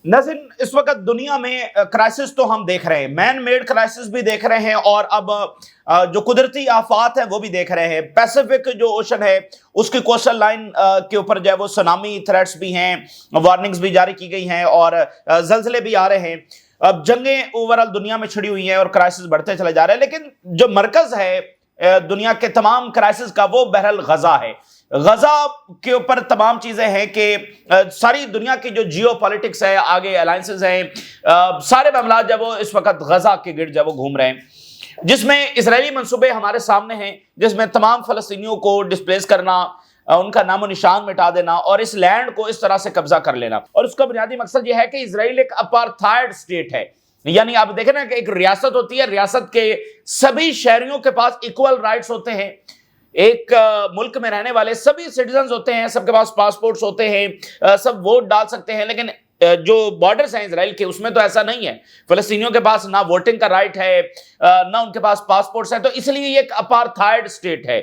ناظرین، اس وقت دنیا میں کرائسس تو ہم دیکھ رہے ہیں، مین میڈ کرائسس بھی دیکھ رہے ہیں، اور اب جو قدرتی آفات ہیں وہ بھی دیکھ رہے ہیں۔ پیسیفک جو اوشن ہے اس کی کوسٹل لائن کے اوپر جو ہے وہ سونامی تھریٹس بھی ہیں، وارننگز بھی جاری کی گئی ہیں، اور زلزلے بھی آ رہے ہیں۔ اب جنگیں اوورال دنیا میں چھڑی ہوئی ہیں اور کرائسس بڑھتے چلے جا رہے ہیں، لیکن جو مرکز ہے دنیا کے تمام کرائسس کا وہ بہرحال غزہ ہے۔ غزہ کے اوپر تمام چیزیں ہیں کہ ساری دنیا کی جو جیو پالیٹکس ہے، آگے الائنسز ہیں، سارے معاملات جب وہ اس وقت غزہ کے گرد جب وہ گھوم رہے ہیں، جس میں اسرائیلی منصوبے ہمارے سامنے ہیں، جس میں تمام فلسطینیوں کو ڈسپلیس کرنا، ان کا نام و نشان مٹا دینا اور اس لینڈ کو اس طرح سے قبضہ کر لینا۔ اور اس کا بنیادی مقصد یہ ہے کہ اسرائیل ایک اپارتھائڈ سٹیٹ ہے، یعنی آپ دیکھیں نا کہ ایک ریاست ہوتی ہے، ریاست کے سبھی شہریوں کے پاس ایکول رائٹس ہوتے ہیں، ایک ملک میں رہنے والے سبھی سٹیزنز ہوتے ہیں، سب کے پاس پاسپورٹس ہوتے ہیں، سب ووٹ ڈال سکتے ہیں، لیکن جو بارڈرز ہیں اسرائیل کے اس میں تو ایسا نہیں ہے۔ فلسطینیوں کے پاس نہ ووٹنگ کا رائٹ ہے، نہ ان کے پاس پاسپورٹس ہیں، تو اس لیے یہ ایک اپارتھائڈ سٹیٹ ہے،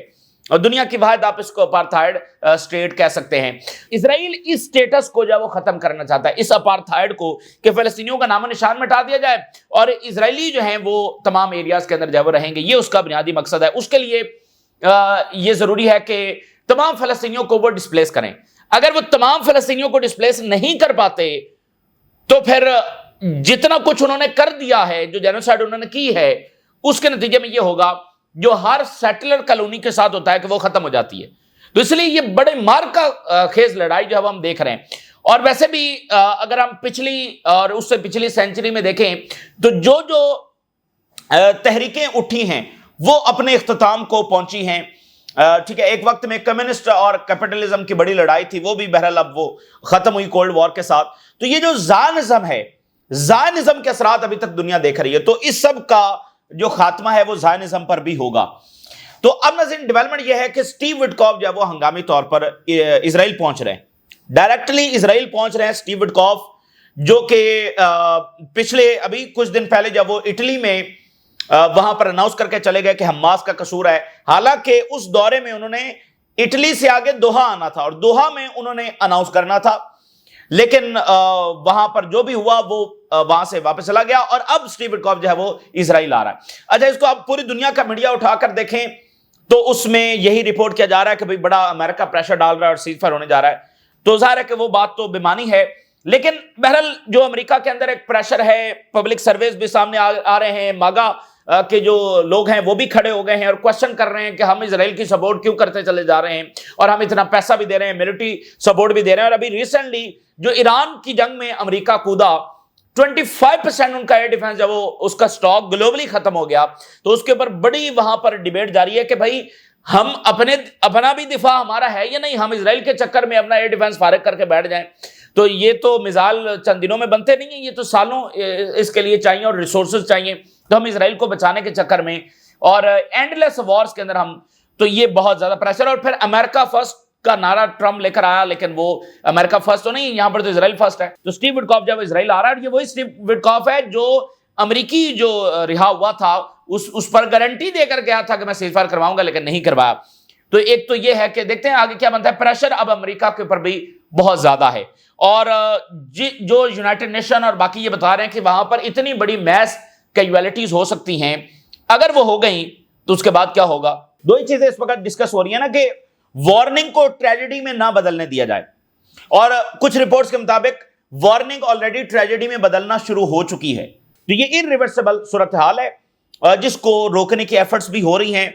اور دنیا کی واحد آپ اس کو اپارتھائڈ سٹیٹ کہہ سکتے ہیں۔ اسرائیل اس سٹیٹس کو جو وہ ختم کرنا چاہتا ہے، اس اپارتھائڈ کو، کہ فلسطینیوں کا نام و نشان مٹا دیا جائے اور اسرائیلی جو ہیں وہ تمام ایریاز کے اندر جو وہ رہیں گے، یہ اس کا بنیادی مقصد ہے۔ اس کے لیے یہ ضروری ہے کہ تمام فلسطینیوں کو وہ ڈسپلیس کریں۔ اگر وہ تمام فلسطینیوں کو ڈسپلیس نہیں کر پاتے تو پھر جتنا کچھ انہوں نے کر دیا ہے، جو جینوسائیڈ انہوں نے کی ہے، اس کے نتیجے میں یہ ہوگا جو ہر سیٹلر کالونی کے ساتھ ہوتا ہے کہ وہ ختم ہو جاتی ہے۔ تو اس لیے یہ بڑے مار کا خیز لڑائی جو ہے ہم دیکھ رہے ہیں۔ اور ویسے بھی اگر ہم پچھلی اور اس سے پچھلی سینچری میں دیکھیں تو جو تحریکیں اٹھی ہیں وہ اپنے اختتام کو پہنچی ہیں، ٹھیک ہے۔ ایک وقت میں کمیونسٹ اور کیپٹلزم کی بڑی لڑائی تھی، وہ بھی بہرحال اب وہ ختم ہوئی کولڈ وار کے ساتھ۔ تو یہ جو زائنزم ہے، زائنزم کے اثرات ابھی تک دنیا دیکھ رہی ہے، تو اس سب کا جو خاتمہ ہے وہ زائنزم پر بھی ہوگا۔ تو اب ناظرین ڈیولپمنٹ یہ ہے کہ سٹیو وٹکوف جو ہے وہ ہنگامی طور پر اسرائیل پہنچ رہے ہیں، ڈائریکٹلی اسرائیل پہنچ رہے ہیں سٹیو وٹکوف، جو کہ پچھلے ابھی کچھ دن پہلے جب وہ اٹلی میں وہاں پر اناؤنس کر کے چلے گئے کہ حماس کا قصور ہے، حالانکہ اس دورے میں انہوں نے اٹلی سے آگے دوحہ آنا تھا اور دوحہ میں انہوں نے اناؤنس کرنا تھا، لیکن وہاں پر جو بھی ہوا وہ وہاں سے واپس چلا گیا، اور اب سٹیو وٹکوف جو ہے وہ اسرائیل آ رہا ہے۔ اچھا، اس کو اب پوری دنیا کا میڈیا اٹھا کر دیکھیں تو اس میں یہی رپورٹ کیا جا رہا ہے کہ بھئی بڑا امریکہ پریشر ڈال رہا ہے اور سیز فائر ہونے جا رہا ہے، تو ظاہر ہے کہ وہ بات تو بےمانی ہے، لیکن بہرحال جو امریکہ کے اندر ایک پریشر ہے، پبلک سرویز بھی سامنے آ رہے ہیں، ماگا کہ جو لوگ ہیں وہ بھی کھڑے ہو گئے ہیں اور کوشچن کر رہے ہیں کہ ہم اسرائیل کی سپورٹ کیوں کرتے چلے جا رہے ہیں، اور ہم اتنا پیسہ بھی دے رہے ہیں، ملٹری سپورٹ بھی دے رہے ہیں، اور ابھی ریسنٹلی جو ایران کی جنگ میں امریکہ کودا، 25% ان کا ایئر ڈیفنس جب وہ اس کا سٹاک گلوبلی ختم ہو گیا، تو اس کے اوپر بڑی وہاں پر ڈیبیٹ جاری ہے کہ بھائی ہم اپنا بھی دفاع ہمارا ہے یا نہیں، ہم اسرائیل کے چکر میں اپنا ایئر ڈیفنس فارغ کر کے بیٹھ جائیں۔ تو یہ تو مثال چند دنوں میں بنتے نہیں ہیں، یہ تو سالوں اس کے لیے چاہیے اور ریسورسز چاہیے، تو ہم اسرائیل کو بچانے کے چکر میں اور اینڈلیس وارز کے اندر تو یہ بہت زیادہ پریشر۔ اور پھر امریکہ فرسٹ کا نعرہ ٹرمپ لے کر آیا، لیکن وہ امریکہ فرسٹ تو نہیں، یہاں پر تو اسرائیل فرسٹ ہے۔ تو سٹیو وٹکوف جب اسرائیل آ رہا ہے، یہ وہی سٹیو وٹکوف ہے جو امریکی جو رہا ہوا تھا اس پر گارنٹی دے کر گیا تھا کہ میں سیز فائر کرواؤں گا، لیکن نہیں کروایا۔ تو ایک تو یہ ہے کہ دیکھتے ہیں آگے کیا بنتا ہے۔ پریشر اب امریکہ کے اوپر بھی بہت زیادہ ہے، اور جو یونائٹڈ نیشن اور باقی یہ بتا رہے ہیں کہ وہاں پر اتنی بڑی میس کیجویلٹیز ہو سکتی ہیں، اگر وہ ہو گئیں تو اس کے بعد کیا ہوگا۔ دو ہی چیزیں اس وقت ڈسکس ہو رہی ہیں نا، کہ وارننگ کو ٹریجڈی میں نہ بدلنے دیا جائے، اور کچھ رپورٹس کے مطابق وارننگ آلریڈی ٹریجڈی میں بدلنا شروع ہو چکی ہے۔ تو یہ irreversible صورتحال ہے جس کو روکنے کی ایفرٹس بھی ہو رہی ہیں،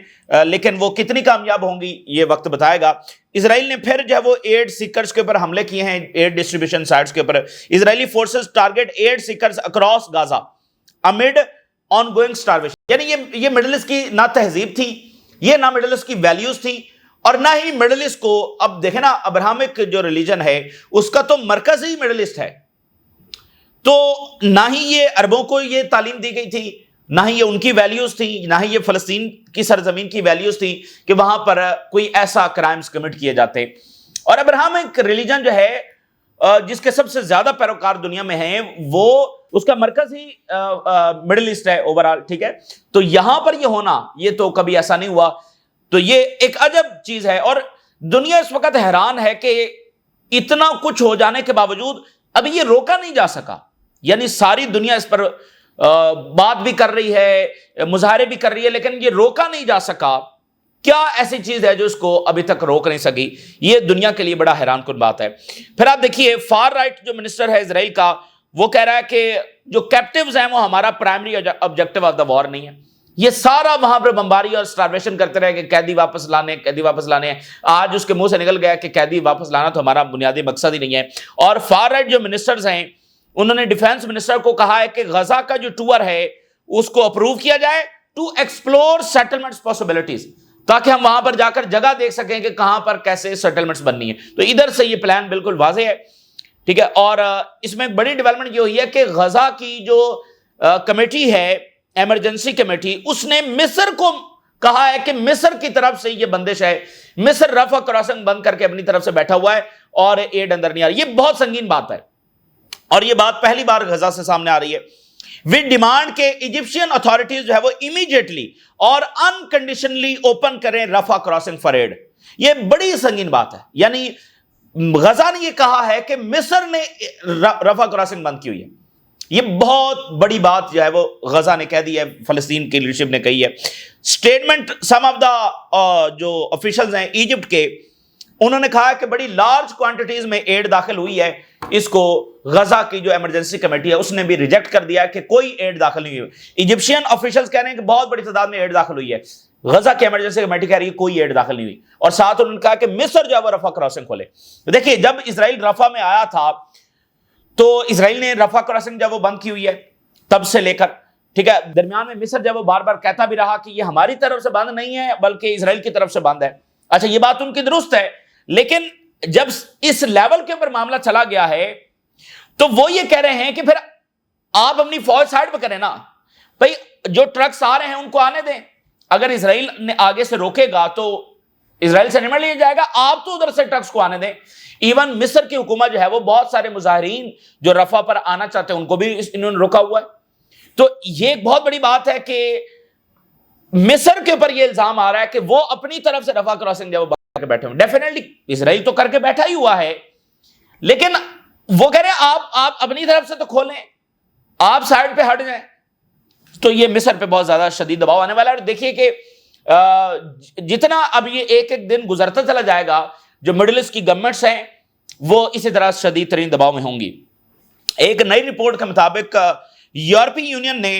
لیکن وہ کتنی کامیاب ہوں گی یہ وقت بتائے گا۔ اسرائیل نے پھر جو ہے وہ ایڈ سیکرز کے اوپر حملے کیے ہیں، ایڈ ڈسٹریبیوشن سائٹس کے اوپر۔ Israeli forces target aid seekers across Gaza amid ongoing starvation, یعنی یہ مڈل ایسٹ کی نہ تہذیب تھی، یہ نہ مڈل ایسٹ کی ویلیوز تھی، اور نہ ہی مڈل ایسٹ کو، اب دیکھیں نا ابراہمک جو ریلیجن ہے اس کا تو مرکز ہی مڈل ایسٹ ہے، تو نہ ہی یہ عربوں کو یہ تعلیم دی گئی تھی، نہ ہی یہ ان کی ویلیوز تھی، نہ ہی یہ فلسطین کی سرزمین کی ویلیوز تھی کہ وہاں پر کوئی ایسا کرائمز کمٹ کیے جاتے۔ اور ابراہمک ریلیجن جو ہے جس کے سب سے زیادہ پیروکار دنیا میں ہیں، وہ اس کا مرکز ہی مڈل ایسٹ ہے اوورال، ٹھیک ہے۔ تو یہاں پر یہ ہونا، یہ تو کبھی ایسا نہیں ہوا، تو یہ ایک عجب چیز ہے۔ اور دنیا اس وقت حیران ہے کہ اتنا کچھ ہو جانے کے باوجود ابھی یہ روکا نہیں جا سکا، یعنی ساری دنیا اس پر بات بھی کر رہی ہے، مظاہرے بھی کر رہی ہے، لیکن یہ روکا نہیں جا سکا۔ کیا ایسی چیز ہے جو اس کو ابھی تک روک نہیں سکی؟ یہ دنیا کے لیے بڑا حیران کن بات ہے۔ پھر آپ دیکھیے فار رائٹ جو منسٹر ہے اسرائیل کا، وہ کہہ رہا ہے کہ جو کیپٹیوز ہیں وہ ہمارا پرائمری آبجیکٹیو آف دا وار نہیں ہے۔ یہ سارا وہاں پر بمباری اور سٹارویشن کرتے رہے کہ قیدی واپس لانے، قیدی واپس لانے ہیں۔ آج اس کے منہ سے نکل گیا کہ قیدی واپس لانا تو ہمارا بنیادی مقصد ہی نہیں ہے۔ اور فار رائٹ جو منسٹرز ہیں انہوں نے ڈیفینس منسٹر کو کہا ہے کہ غزہ کا جو ٹور ہے اس کو اپروو کیا جائے ٹو ایکسپلور سیٹلمنٹس پاسبلٹیز، تاکہ ہم وہاں پر جا کر جگہ دیکھ سکیں کہ کہاں پر کیسے سیٹلمنٹس بننی ہے۔ تو ادھر سے یہ پلان بالکل واضح ہے، ٹھیک ہے۔ اور اس میں ایک بڑی ڈیولپمنٹ یہ ہوئی ہے کہ غزہ کی جو کمیٹی ہے، ایمرجنسی کمیٹی، اس نے مصر کو کہا ہے کہ مصر کی طرف سے یہ بندش ہے، مصر رفح کراسنگ بند کر کے اپنی طرف سے بیٹھا ہوا ہے اور ایڈ اندر نہیں آ رہی۔ یہ بہت سنگین بات ہے، اور یہ بات پہلی بار غزہ سے سامنے آ رہی ہے۔ وی ڈیمانڈ کہ ایجپشین اتھارٹیز جو ہے وہ امیڈیٹلی اور انکنڈیشنلی اوپن کریں رفح کراسنگ فار ایڈ۔ یہ بڑی سنگین بات ہے، یعنی غزہ نے یہ کہا ہے کہ مصر نے رفح کراسنگ بند کی ہوئی ہے۔ یہ بہت بڑی بات جو ہے وہ غزہ نے کہہ دی ہے، فلسطین کی لیڈرشپ نے کہی ہے۔ سٹیٹمنٹ سم آف دا جو آفیشلز ہیں ایجپٹ کے، انہوں نے کہا کہ بڑی لارج کوانٹیٹیز میں ایڈ داخل ہوئی ہے، اس کو غزہ کی جو ایمرجنسی کمیٹی ہے اس نے بھی ریجیکٹ کر دیا کہ کوئی ایڈ داخل نہیں ہوئی۔ ایجپشین آفیشلز کہہ رہے ہیں کہ بہت بڑی تعداد میں ایڈ داخل ہوئی ہے، غزہ کی ایمرجنسی کمیٹی کہہ رہی ہے کوئی ایڈ داخل نہیں ہوئی، اور ساتھ انہوں نے کہا کہ مصر جو ہے وہ رفح کراسنگ کھولے۔ دیکھیے جب اسرائیل رفح میں آیا تھا تو اسرائیل نے رفح کراسنگ جب وہ بند کی ہوئی ہے تب سے لے کر، ٹھیک ہے، درمیان میں مصر جب وہ بار بار کہتا بھی رہا کہ یہ ہماری طرف سے بند نہیں ہے بلکہ اسرائیل کی طرف سے بند ہے۔ اچھا یہ بات ان کی درست ہے، لیکن جب اس لیول کے اوپر معاملہ چلا گیا ہے تو وہ یہ کہہ رہے ہیں کہ پھر آپ اپنی فوج سائڈ پہ کریں نا بھائی، جو ٹرکس آ رہے ہیں ان کو آنے دیں، اگر اسرائیل نے آگے سے روکے گا تو اسرائیل سے نمٹ لیا جائے گا، آپ تو ادھر سے ٹرکس کو آنے دیں۔ ایون مصر کی حکومت جو ہے وہ بہت سارے مظاہرین جو رفح پر آنا چاہتے ہیں ان کو بھی انہوں نے روکا ہوا ہے۔ تو یہ ایک بہت بڑی بات ہے کہ مصر کے اوپر یہ الزام آ رہا ہے کہ وہ اپنی طرف سے رفح کراسنگ جب کر کے بیٹھے ہوئے، ڈیفینیٹلی اسرائیل تو کر کے بیٹھا ہی ہوا ہے، لیکن وہ کہہ رہے ہیں آپ اپنی طرف سے تو کھولیں، آپ سائڈ پہ ہٹ جائیں۔ تو یہ مصر پہ بہت زیادہ شدید دباؤ آنے والا ہے۔ اور دیکھیے کہ جتنا اب یہ ایک ایک دن گزرتا چلا جائے گا، جو مڈل ایسٹ کی گورنمنٹس ہیں وہ اسی طرح شدید ترین دباؤ میں ہوں گی۔ ایک نئی رپورٹ کے مطابق یورپی یونین نے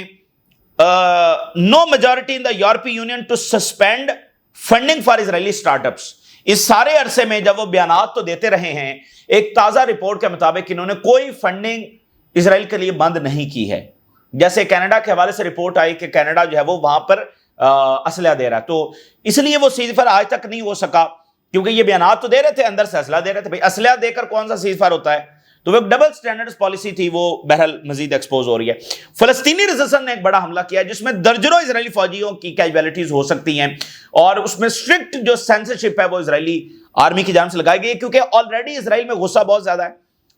نو majority in the European Union to suspend funding for Israeli startups. اس سارے عرصے میں جب وہ بیانات تو دیتے رہے ہیں، ایک تازہ رپورٹ کے مطابق انہوں نے کوئی فنڈنگ اسرائیل کے لیے بند نہیں کی ہے۔ جیسے کینیڈا کے حوالے سے رپورٹ آئی کہ کینیڈا جو ہے وہ وہاں پر اسلحہ دے رہا ہے، تو اس لیے وہ سیز فائر آج تک نہیں ہو سکا، کیونکہ یہ بیانات تو دے رہے تھے، اندر سے اسلحہ دے رہے تھے۔ بھائی اسلحہ دے کر کون سا سیز فائر ہوتا ہے؟ تو وہ ایک ڈبل سٹینڈرڈز پالیسی تھی، وہ بہرحال مزید ایکسپوز ہو رہی ہے۔ فلسطینی ریزسٹنس نے ایک بڑا حملہ کیا جس میں درجنوں اسرائیلی فوجیوں کی کیجویلٹیز ہو سکتی ہیں، اور اس میں اسٹرکٹ جو سینسرشپ ہے وہ اسرائیلی آرمی کی جانب سے لگائی گئی ہے، کیونکہ آلریڈی اسرائیل میں غصہ بہت زیادہ ہے۔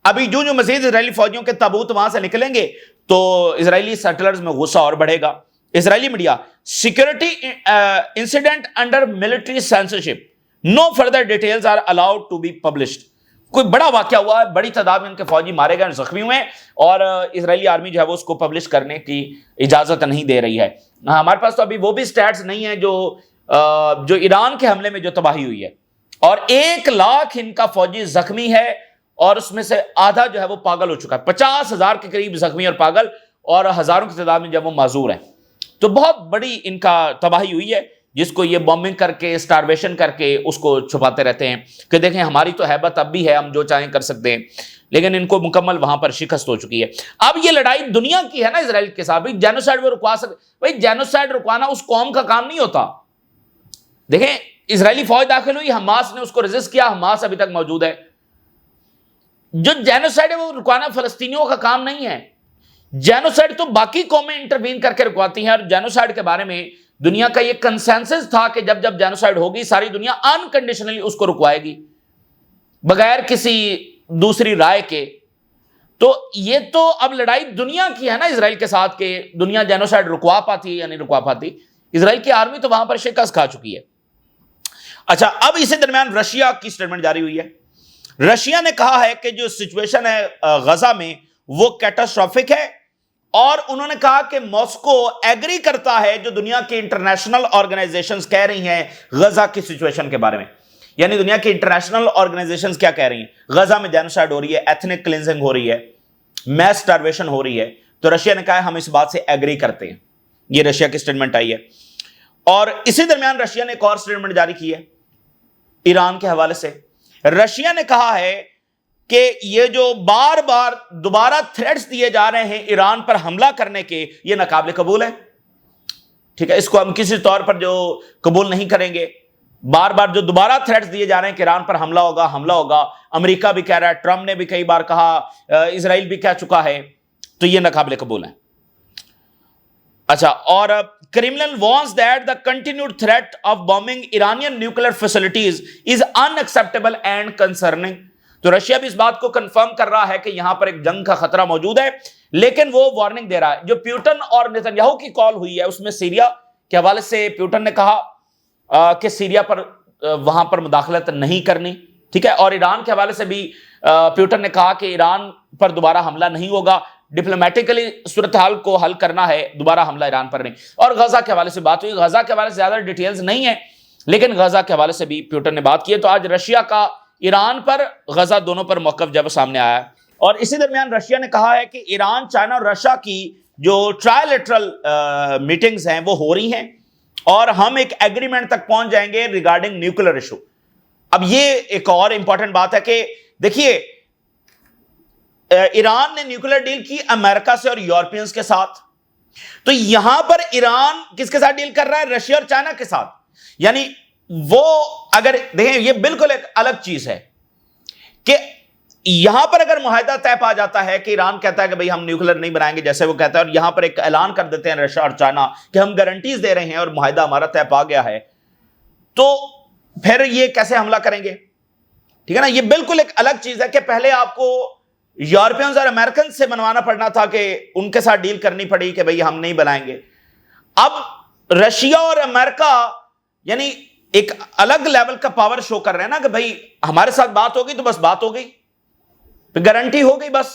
ابھی جو مزید اسرائیلی فوجیوں کے تابوت وہاں سے نکلیں گے تو اسرائیلی سیٹلرز میں غصہ اور بڑھے گا۔ Israeli media, security incident under military censorship, no further details are allowed to be published. کوئی بڑا واقعہ ہوا ہے، بڑی تعداد میں ان کے فوجی مارے گئے، زخمی ہوئے، اور اسرائیلی آرمی جو ہے وہ اس کو پبلش کرنے کی اجازت نہیں دے رہی ہے۔ ہمارے پاس تو ابھی وہ بھی سٹیٹس نہیں ہیں جو ایران کے حملے میں جو تباہی ہوئی ہے، اور 1 لاکھ ان کا فوجی زخمی ہے، اور اس میں سے آدھا جو ہے وہ پاگل ہو چکا ہے، 50,000 کے قریب زخمی اور پاگل، اور ہزاروں کی تعداد میں جب وہ معذور ہیں۔ تو بہت بڑی ان کا تباہی ہوئی ہے، جس کو یہ بومبنگ کر کے، سٹارویشن کر کے اس کو چھپاتے رہتے ہیں کہ دیکھیں ہماری تو ہیبت اب بھی ہے، ہم جو چاہیں کر سکتے ہیں، لیکن ان کو مکمل وہاں پر شکست ہو چکی ہے۔ اب یہ لڑائی دنیا کی ہے نا اسرائیل کے ساتھ، بھائی جینوسائیڈ وہ رکوا سکتے، بھائی جینوسائیڈ رکوانا اس قوم کا کام نہیں ہوتا۔ دیکھیں اسرائیلی فوج داخل ہوئی، حماس نے اس کو ریزسٹ کیا، حماس ابھی تک موجود ہے۔ جو جینوسائیڈ ہے وہ رکوانا فلسطینیوں کا کام نہیں ہے، جینوسائیڈ تو باقی قومیں انٹروین کر کے رکواتی ہیں، اور جینوسائیڈ کے بارے میں دنیا کا یہ کنسنسس تھا کہ جب جینوسائیڈ ہوگی ساری دنیا انکنڈیشنلی اس کو رکوائے گی بغیر کسی دوسری رائے کے۔ تو یہ تو اب لڑائی دنیا کی ہے نا اسرائیل کے ساتھ کہ دنیا جینوسائیڈ رکوا پاتی ہے یا نہیں رکوا پاتی۔ اسرائیل کی آرمی تو وہاں پر شکست کھا چکی ہے۔ اچھا اب اسی درمیان رشیا کی سٹیٹمنٹ جاری ہوئی ہے۔ رشیا نے کہا ہے کہ جو سچویشن ہے غزہ میں وہ کیٹاسٹرافک ہے، اور انہوں نے کہا کہ ماسکو ایگری کرتا ہے جو دنیا کی انٹرنیشنل آرگنائزیشنز کہہ رہی ہیں غزہ کی سچویشن کے بارے میں. یعنی دنیا کی انٹرنیشنل آرگنائزیشنز کیا کہہ رہی ہیں؟ غزہ میں جینوسائیڈ ہو رہی ہے، ایتھنک کلینزنگ ہو رہی ہے، میس سٹارویشن ہو رہی ہے. تو رشیا نے کہا ہے ہم اس بات سے ایگری کرتے ہیں. یہ رشیا کی سٹیٹمنٹ آئی ہے. اور اسی درمیان رشیا نے ایک اور سٹیٹمنٹ جاری کی ہے ایران کے حوالے سے. رشیا نے کہا ہے کہ یہ جو بار بار دوبارہ تھریٹس دیے جا رہے ہیں ایران پر حملہ کرنے کے، یہ ناقابل قبول ہے. ٹھیک ہے، اس کو ہم کسی طور پر جو قبول نہیں کریں گے. بار بار جو دوبارہ تھریٹس دیے جا رہے ہیں کہ ایران پر حملہ ہوگا، امریکہ بھی کہہ رہا ہے، ٹرمپ نے بھی کئی بار کہا، اسرائیل بھی کہہ چکا ہے، تو یہ ناقابل قبول ہے. اچھا، اور Kremlin warns that the continued threat of bombing Iranian nuclear facilities is unacceptable and concerning. تو رشیا بھی اس بات کو کنفرم کر رہا ہے کہ یہاں پر ایک جنگ کا خطرہ موجود ہے، لیکن وہ وارننگ دے رہا ہے. جو پیوٹن اور نیتنیاہو کی کال ہوئی ہے اس میں سیریا کے حوالے سے پیوٹن نے کہا کہ سیریا پر وہاں پر مداخلت نہیں کرنی. ٹھیک ہے، اور ایران کے حوالے سے بھی پیوٹن نے کہا کہ ایران پر دوبارہ حملہ نہیں ہوگا، ڈپلومیٹکلی صورتحال کو حل کرنا ہے، دوبارہ حملہ ایران پر نہیں. اور غزہ کے حوالے سے بات ہوئی. غزہ کے حوالے سے زیادہ ڈیٹیلز نہیں ہے، لیکن غزہ کے حوالے سے بھی پیوٹن نے بات کی ہے. تو آج رشیا کا ایران پر، غزہ دونوں پر موقف جب سامنے آیا ہے. اور اسی درمیان رشیا نے کہا ہے کہ ایران، چائنا اور رشیا کی جو ٹرائلیٹرل میٹنگز ہیں وہ ہو رہی ہیں، اور ہم ایک ایگریمنٹ تک پہنچ جائیں گے ریگارڈنگ نیوکلر ایشو. اب یہ ایک اور امپورٹنٹ بات ہے کہ دیکھیے ایران نے نیوکلر ڈیل کی امریکہ سے اور یورپینز کے ساتھ. تو یہاں پر ایران کس کے ساتھ ڈیل کر رہا ہے؟ رشیا اور چائنا کے ساتھ. یعنی وہ اگر دیکھیں، یہ بالکل ایک الگ چیز ہے کہ یہاں پر اگر معاہدہ طے پا جاتا ہے کہ ایران کہتا ہے کہ بھئی ہم نیوکلر نہیں بنائیں گے جیسے وہ کہتا ہے، اور یہاں پر ایک اعلان کر دیتے ہیں رشیا اور چائنا کہ ہم گارنٹیز دے رہے ہیں اور معاہدہ ہمارا طے پا گیا ہے، تو پھر یہ کیسے حملہ کریں گے؟ ٹھیک ہے نا. یہ بالکل ایک الگ چیز ہے کہ پہلے آپ کو یورپینز اور امریکن سے منوانا پڑنا تھا، کہ ان کے ساتھ ڈیل کرنی پڑی کہ بھئی ہم نہیں بنائیں گے. اب رشیا اور امریکہ یعنی ایک الگ لیول کا پاور شو کر رہے ہیں نا کہ بھئی ہمارے ساتھ بات ہوگی تو بس بات ہو گئی، گارنٹی ہو گئی بس.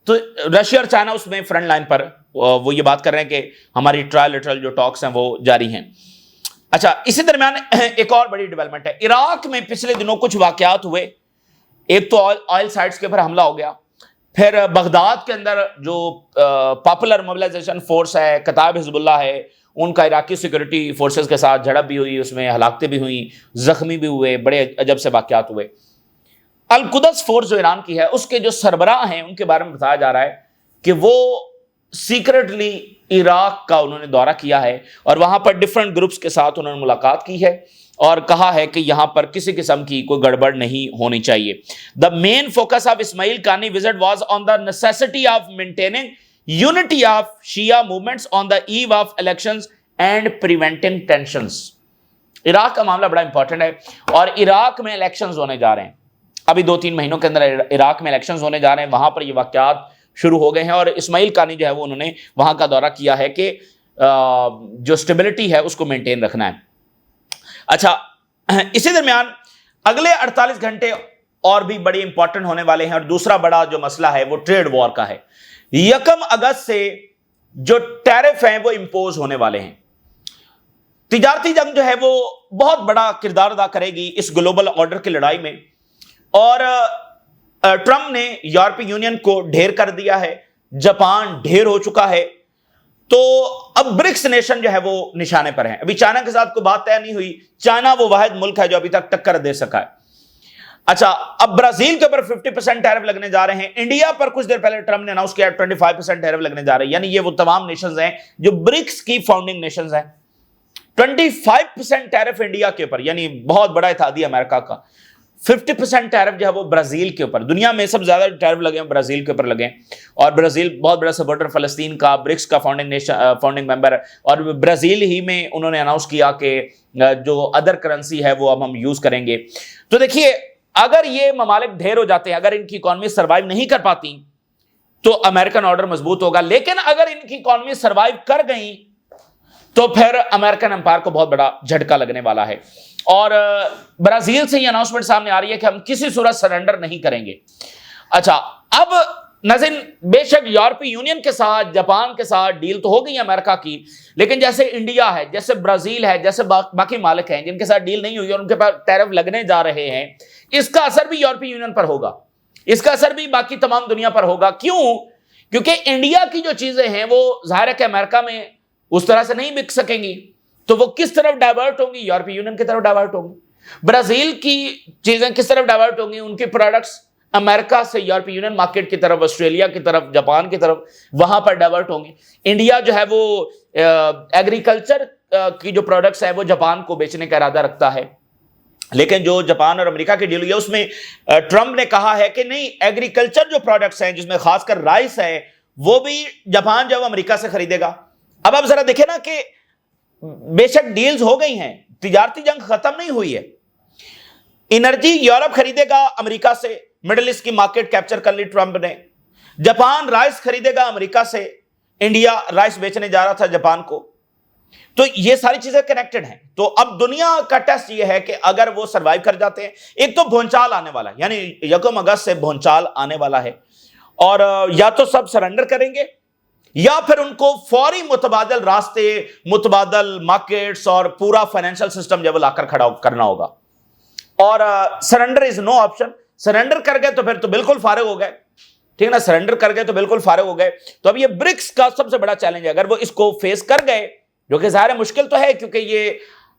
تو رشیا اور چائنا اس میں فرنٹ لائن پر وہ یہ بات کر رہے ہیں کہ ہماری ٹرائلیٹرل جو ٹاکس ہیں وہ جاری ہیں. اچھا، اسی درمیان ایک اور بڑی ڈیولپمنٹ ہے. عراق میں پچھلے دنوں کچھ واقعات ہوئے. ایک تو آئل سائٹس کے اوپر حملہ ہو گیا، پھر بغداد کے اندر جو پاپولر موبلائزیشن فورس ہے، کتائب حزب اللہ ہے، ان کا عراقی سیکورٹی فورسز کے ساتھ جھڑپ بھی ہوئی، اس میں ہلاکتیں بھی ہوئیں، زخمی بھی ہوئے، بڑے عجب سے واقعات ہوئے. القدس فورس جو ایران کی ہے اس کے جو سربراہ ہیں ان کے بارے میں بتایا جا رہا ہے کہ وہ سیکرٹلی عراق کا انہوں نے دورہ کیا ہے، اور وہاں پر ڈفرنٹ گروپس کے ساتھ انہوں نے ملاقات کی ہے اور کہا ہے کہ یہاں پر کسی قسم کی کوئی گڑبڑ نہیں ہونی چاہیے. The main focus of Ismail Qani visit was on the necessity of maintaining unity of Shia movements on the eve of elections and preventing tensions. Iraq کا معاملہ بڑا امپورٹنٹ ہے، اور عراق میں الیکشنز ہونے جا رہے ہیں. ابھی 2-3 مہینوں کے اندر عراق میں الیکشنز ہونے جا رہے ہیں. وہاں پر یہ واقعات شروع ہو گئے ہیں، اور اسماعیل قانی جو ہے وہ انہوں نے وہاں کا دورہ کیا ہے کہ جو سٹیبلٹی ہے اس کو مینٹین رکھنا ہے. اچھا، اسی درمیان اگلے 48 گھنٹے اور بھی بڑی امپورٹنٹ ہونے والے ہیں، اور دوسرا بڑا جو مسئلہ ہے وہ ٹریڈ وار کا ہے. 1 اگست سے جو ٹیرف ہیں وہ امپوز ہونے والے ہیں. تجارتی جنگ جو ہے وہ بہت بڑا کردار ادا کرے گی اس گلوبل آرڈر کی لڑائی میں، اور ٹرمپ نے یورپی یونین کو ڈھیر کر دیا ہے، جاپان ڈھیر ہو چکا ہے. تو اب برکس نیشن جو ہے وہ نشانے پر ہیں. ابھی چائنا کے ساتھ کوئی بات طے نہیں ہوئی. چائنا وہ واحد ملک ہے جو ابھی تک ٹکر دے سکا ہے. اچھا، اب برازیل کے اوپر 50% ٹیرف لگنے جا رہے ہیں. انڈیا پر کچھ دیر پہلے ٹرمپ نے اناؤنس کیا 25% ٹیرف لگنے جا رہے ہیں. یعنی یہ وہ تمام نیشنز ہیں جو برکس کی فاؤنڈنگ نیشنز ہیں. 25% ٹیرف انڈیا کے اوپر، یعنی بہت بڑا اتحادیہ امریکہ کا. 50% ٹیرف جو ہے وہ برازیل کے اوپر. دنیا میں سب زیادہ ٹیرف لگے ہیں برازیل کے اوپر لگے ہیں، اور برازیل بہت بڑا سپورٹر فلسطین کا، برکس کا فاؤنڈنگ ممبر ہے. اور برازیل ہی میں انہوں نے اناؤنس کیا کہ جو ادر کرنسی ہے وہ اب ہم یوز کریں گے. تو دیکھیے، اگر یہ ممالک ڈھیر ہو جاتے ہیں، اگر ان کی اکانومی سروائیو نہیں کر پاتی تو امریکن آرڈر مضبوط ہوگا. لیکن اگر ان کی اکانومی سروائیو کر گئیں تو پھر امریکن امپائر کو بہت بڑا جھٹکا لگنے والا ہے. اور برازیل سے یہ اناؤنسمنٹ سامنے آ رہی ہے کہ ہم کسی صورت سرنڈر نہیں کریں گے. اچھا اب ناظرین، بے شک یورپی یونین کے ساتھ، جاپان کے ساتھ ڈیل تو ہو گئی امریکہ کی، لیکن جیسے انڈیا ہے، جیسے برازیل ہے، جیسے باقی مالک ہیں جن کے ساتھ ڈیل نہیں ہوئی اور ان کے پاس ٹیرف لگنے جا رہے ہیں، اس کا اثر بھی یورپی یونین پر ہوگا، اس کا اثر بھی باقی تمام دنیا پر ہوگا. کیوں؟ کیونکہ انڈیا کی جو چیزیں ہیں وہ ظاہر ہے کہ امریکہ میں اس طرح سے نہیں بک سکیں گی، تو وہ کس طرف ڈائیورٹ ہوں گی؟ یورپی یونین کی طرف ڈائیورٹ ہوں گی. برازیل کی چیزیں کس طرف ڈائیورٹ ہوں گی؟ ان کی پروڈکٹس امریکہ سے یورپی یونین مارکیٹ کی طرف، آسٹریلیا کی طرف، جاپان کی طرف، وہاں پر ڈائیورٹ ہوں گی. انڈیا جو ہے وہ ایگریکلچر کی جو پروڈکٹس ہیں وہ جاپان کو بیچنے کا ارادہ رکھتا ہے، لیکن جو جاپان اور امریکہ کی ڈیل ہوئی ہے اس میں ٹرمپ نے کہا ہے کہ نہیں، ایگریکلچر جو پروڈکٹس ہیں جس میں خاص کر رائس ہے وہ بھی جاپان جو امریکہ سے خریدے گا. اب آپ ذرا دیکھیں نا کہ بے شک ڈیلز ہو گئی ہیں، تجارتی جنگ ختم نہیں ہوئی ہے. انرجی یورپ خریدے گا امریکہ سے، مڈل ایسٹ کی مارکیٹ کیپچر کر لی ٹرمپ نے. جاپان رائس خریدے گا امریکہ سے، انڈیا رائس بیچنے جا رہا تھا جاپان کو. تو یہ ساری چیزیں کنیکٹڈ ہیں. تو اب دنیا کا ٹیسٹ یہ ہے کہ اگر وہ سروائیو کر جاتے ہیں، ایک تو بھونچال آنے والا ہے، یعنی 1 اگست سے بھونچال آنے والا ہے، اور یا تو سب سرنڈر کریں گے یا پھر ان کو فوری متبادل راستے، متبادل مارکیٹس اور پورا فائنینشل سسٹم جو لا کر کھڑا کرنا ہوگا. اور سرنڈر از نو آپشن. سرنڈر کر گئے تو پھر تو بالکل فارغ ہو گئے، ٹھیک ہے نا، سرنڈر کر گئے تو بالکل فارغ ہو گئے. تو اب یہ برکس کا سب سے بڑا چیلنج ہے، اگر وہ اس کو فیس کر گئے، جو کہ ظاہر مشکل تو ہے کیونکہ یہ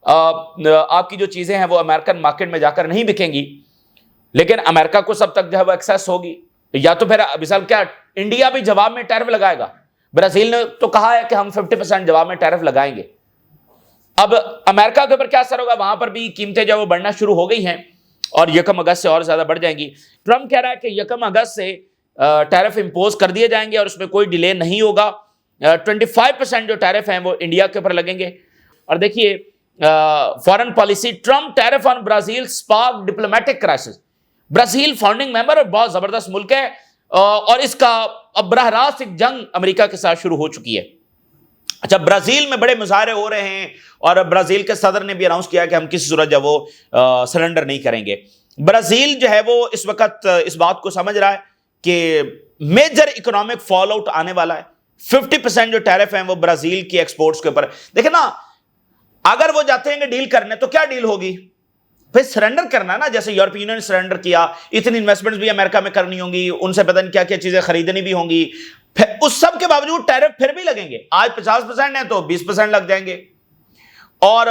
آپ کی جو چیزیں ہیں وہ امریکن مارکیٹ میں جا کر نہیں بکیں گی، لیکن امریکہ کو سب تک جو ہے وہ ایکسیس ہوگی. یا تو پھر مثال کیا انڈیا بھی جواب میں ٹیرف لگائے گا. برازیل نے تو کہا ہے کہ ہم 50% جواب میں ٹیرف لگائیں گے. اب امریکہ کے اوپر کیا اثر ہوگا؟ وہاں پر بھی قیمتیں جو وہ بڑھنا شروع ہو گئی ہیں اور 1 اگست سے اور زیادہ بڑھ جائیں گی. ٹرمپ کہہ رہا ہے کہ 1 اگست سے ٹیرف امپوز کر دیے جائیں گے اور اس میں کوئی ڈیلے نہیں ہوگا. 25% جو ٹیرف ہیں وہ انڈیا کے اوپر لگیں گے. اور دیکھیے foreign policy, Trump tariff on Brazil spark diplomatic crisis. Brazil founding member اور بہت زبردست ملک ہے، اور اس کا اب براہ راست ایک جنگ امریکہ کے ساتھ شروع ہو چکی ہے. اچھا، برازیل میں بڑے مظاہرے ہو رہے ہیں اور برازیل کے صدر نے بھی اناؤنس کیا کہ ہم کسی صورت جو وہ سرنڈر نہیں کریں گے. برازیل جو ہے وہ اس وقت اس بات کو سمجھ رہا ہے کہ میجر اکنامک فال آؤٹ آنے والا ہے. 50% جو ٹیرف ہیں وہ برازیل کی ایکسپورٹس کے اوپر. دیکھیں نا، اگر وہ جاتے ہیں کہ ڈیل کرنے تو کیا ڈیل ہوگی؟ پھر سرنڈر کرنا ہے نا. جیسے یورپی یونین نے سرنڈر کیا، اتنی انویسٹمنٹس بھی امریکہ میں کرنی ہوں گی، ان سے پتہ نہیں کیا کیا چیزیں خریدنی بھی ہوں گی. پھر اس سب کے باوجود ٹیرف پھر بھی لگیں گے. آج 50% ہے تو 20% لگ جائیں گے. اور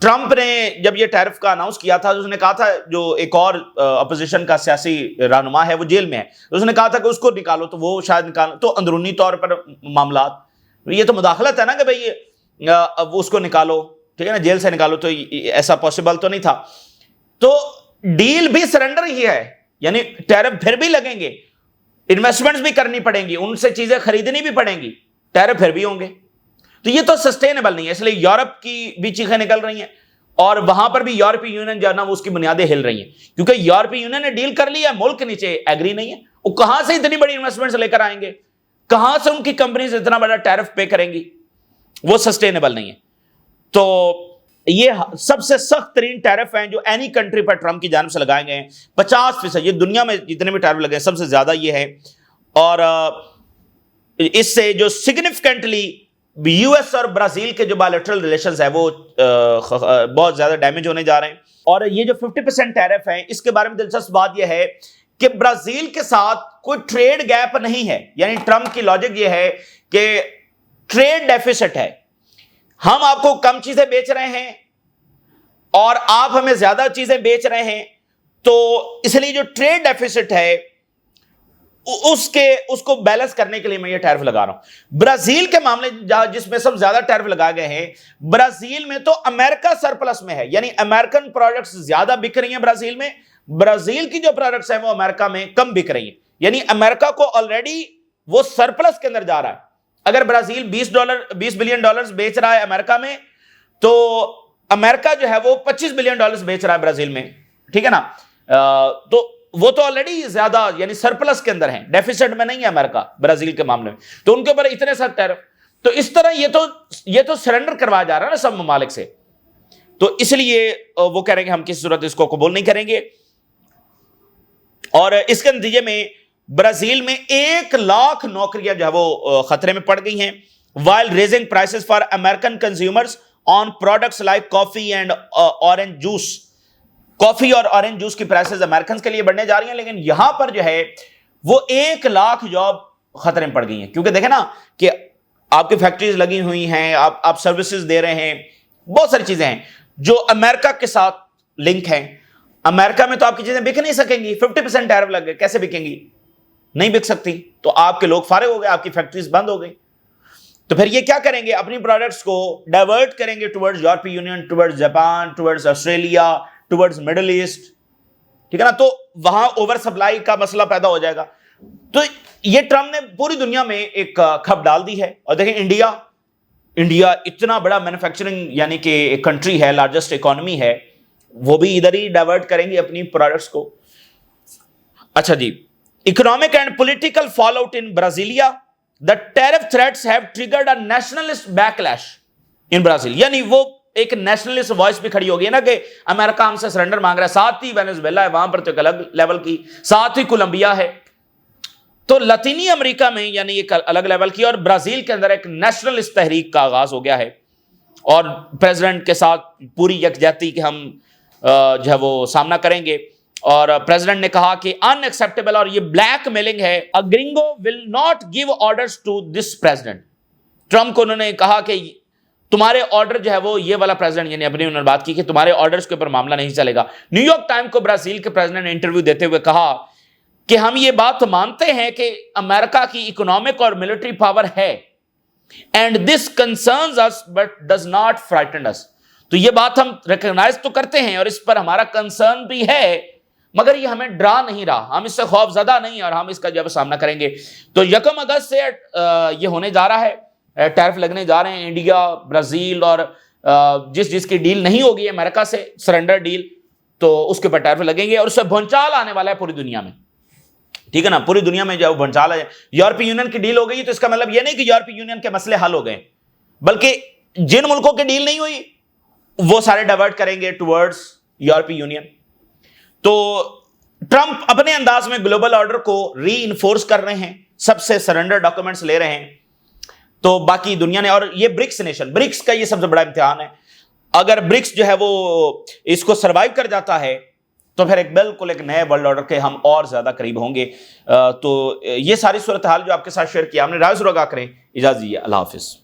ٹرمپ نے جب یہ ٹیرف کا اناؤنس کیا تھا، اس نے کہا تھا، جو ایک اور اپوزیشن کا سیاسی رہنما ہے وہ جیل میں ہے، اس نے کہا تھا کہ اس کو نکالو، تو وہ شاید نکالو. تو اندرونی طور پر معاملات، یہ تو مداخلت ہے نا کہ بھئی اس کو نکالو، ٹھیک ہے نا، جیل سے نکالو. تو ایسا پاسبل تو نہیں تھا. تو ڈیل بھی سرنڈر ہی ہے، یعنی ٹیرف پھر بھی لگیں گے، انویسٹمنٹس بھی کرنی پڑیں گی، ان سے چیزیں خریدنی بھی پڑیں گی، ٹیرف پھر بھی ہوں گے. تو یہ تو سسٹینیبل نہیں ہے. اس لیے یورپ کی بھی چیخیں نکل رہی ہیں اور وہاں پر بھی یورپی یونین جو ہے نا وہ اس کی بنیادیں ہل رہی ہیں، کیونکہ یورپی یونین نے ڈیل کر لی ہے، ملک نیچے ایگری نہیں ہے. وہ کہاں سے اتنی بڑی انویسٹمنٹس لے کر آئیں گے؟ کہاں سے ان کی کمپنیز اتنا بڑا ٹیرف پے کریں گی؟ وہ سسٹینیبل نہیں ہے. تو یہ سب سے سخت ترین ٹیرف ہیں جو اینی کنٹری پر ٹرمپ کی جانب سے لگائے گئے ہیں. 50%، یہ دنیا میں جتنے بھی ٹیرف لگے ہیں سب سے زیادہ یہ ہے. اور اس سے جو سگنیفیکنٹلی یو ایس اور برازیل کے جو بائیلیٹرل ریلیشنز ہیں وہ بہت زیادہ ڈیمیج ہونے جا رہے ہیں. اور یہ جو 50% ٹیرف ہیں، اس کے بارے میں دلچسپ بات یہ ہے کہ برازیل کے ساتھ کوئی ٹریڈ گیپ نہیں ہے. یعنی ٹرمپ کی لاجک یہ ہے کہ ٹریڈ ڈیفیسٹ ہے، ہم آپ کو کم چیزیں بیچ رہے ہیں اور آپ ہمیں زیادہ چیزیں بیچ رہے ہیں، تو اس لیے جو ٹریڈ ڈیفیسٹ ہے اس کو بیلنس کرنے کے لیے میں یہ ٹیرف لگا رہا ہوں. برازیل کے معاملے جس میں سب زیادہ ٹیرف لگا گئے ہیں، برازیل میں تو امریکہ سرپلس میں ہے، یعنی امریکن پروڈکٹس زیادہ بک رہی ہیں برازیل میں، برازیل کی جو پروڈکٹس ہیں وہ امریکہ میں کم بک رہی ہیں. یعنی امریکہ کو آلریڈی وہ سرپلس کے اندر جا رہا ہے. اگر برازیل $20 بلین بیچ رہا ہے امریکہ میں، تو امریکہ جو ہے وہ $25 بلین بیچ رہا ہے برازیل میں، ٹھیک ہے نا. تو وہ تو آلریڈی زیادہ یعنی سرپلس کے اندر ہیں، ڈیفیسٹ میں نہیں ہے امریکہ برازیل کے معاملے میں. تو ان کے اوپر اتنے سخت ٹیرف. تو اس طرح یہ تو سرنڈر کروایا جا رہا ہے نا سب ممالک سے. تو اس لیے وہ کہہ رہے ہیں کہ ہم کسی صورت اس کو قبول نہیں کریں گے. اور اس کے نتیجے میں برازیل میں 1,00,000 نوکریاں جو ہے وہ خطرے میں پڑ گئی ہیں. while raising prices for American consumers on products like coffee and orange juice. کافی اور اورنج جوس کی پرائسز امریکنز کے لیے بڑھنے جا رہی ہیں, لیکن یہاں پر جو ہے وہ 1,00,000 جاب خطرے میں پڑ گئی ہیں. کیونکہ دیکھیں نا کہ آپ کی فیکٹریز لگی ہوئی ہیں, آپ سروسز دے رہے ہیں, بہت ساری چیزیں ہیں جو امریکہ کے ساتھ لنک ہیں. امریکہ میں تو آپ کی چیزیں بک نہیں سکیں گی, 50% ٹیرف لگ گئے, کیسے بکیں گی؟ نہیں بک سکتی. تو آپ کے لوگ فارغ ہو گئے, آپ کی فیکٹریز بند ہو گئی. تو پھر یہ کیا کریں گے؟ اپنی پروڈکٹس کو ڈائیورٹ کریں گے towards European union, towards Japan, towards Australia, towards middle east. ٹھیک ہے نا, تو وہاں اوور سپلائی کا مسئلہ پیدا ہو جائے گا. تو یہ ٹرمپ نے پوری دنیا میں ایک کھپ ڈال دی ہے. اور دیکھیں انڈیا اتنا بڑا مینوفیکچرنگ یعنی کہ ایک کنٹری ہے, لارجسٹ اکانومی ہے, وہ بھی ادھر ہی ڈائیورٹ کریں گے اپنی پروڈکٹس کو. اچھا جی, economic and political fallout in Brasilia. The tariff threats have triggered a nationalist backlash in Brazil. یعنی وہ ایک نیشنلسٹ وائس بھی کھڑی ہوگی نا کہ امریکہ ہم سے سرنڈر مانگ رہا ہے. ساتھ ہی وینزویلا ہے, وہاں پر تو ایک الگ لیول کی, ساتھ ہی کولمبیا ہے. تو لاطینی امریکہ میں یعنی ایک الگ لیول کی, اور برازیل کے اندر ایک نیشنلسٹ تحریک کا آغاز ہو گیا ہے. اور پریزیڈنٹ کے ساتھ پوری یکجہتی کہ ہم جو ہے وہ سامنا کریں گے. اور پریزیڈنٹ نے کہا کہ ان ایکسیپٹیبل اور یہ بلیک میلنگ ہے. Gringo will not give orders to this president. Trump کو انہوں نے کہا کہ تمہارے آرڈر جو ہے وہ یہ والا پریزیڈنٹ یعنی اپنی انہوں نے بات کی کہ تمہارے آرڈرز کے اوپر معاملہ نہیں چلے گا. نیو یارک ٹائم کو برازیل کے پریزیڈنٹ نے انٹرویو دیتے ہوئے کہا کہ ہم یہ بات مانتے ہیں کہ امریکہ کی اکنامک اور ملٹری پاور ہے, and this concerns us but does not frighten us. تو یہ بات ہم ریکگنائز تو کرتے ہیں اور اس پر ہمارا کنسرن بھی ہے, مگر یہ ہمیں ڈرا نہیں رہا, ہم اس سے خوف زدہ نہیں, اور ہم اس کا جب سامنا کریں گے. تو 1 اگست سے یہ ہونے جا رہا ہے, ٹیرف لگنے جا رہے ہیں. انڈیا, برازیل اور جس کی ڈیل نہیں ہوگی امریکہ سے, سرنڈر ڈیل, تو اس کے اوپر ٹیرف لگیں گے اور اس سے بھونچال آنے والا ہے پوری دنیا میں. ٹھیک ہے نا, پوری دنیا میں جو بھونچال ہے. یورپی یونین کی ڈیل ہو گئی تو اس کا مطلب یہ نہیں کہ یورپی یونین کے مسئلے حل ہو گئے, بلکہ جن ملکوں کی ڈیل نہیں ہوئی وہ سارے ڈائیورٹ کریں گے ٹورڈز یورپی یونین. تو ٹرمپ اپنے انداز میں گلوبل آرڈر کو ری انفورس کر رہے ہیں, سب سے سرنڈر ڈاکومنٹس لے رہے ہیں. تو باقی دنیا نے, اور یہ برکس نیشن, برکس کا یہ سب سے بڑا امتحان ہے. اگر برکس جو ہے وہ اس کو سروائیو کر جاتا ہے تو پھر بالکل ایک نئے ورلڈ آرڈر کے ہم اور زیادہ قریب ہوں گے. تو یہ ساری صورتحال جو آپ کے ساتھ شیئر کیا ہم نے, رائے ضرور آگاہ کریں. اجازت دیجیے, اللہ حافظ.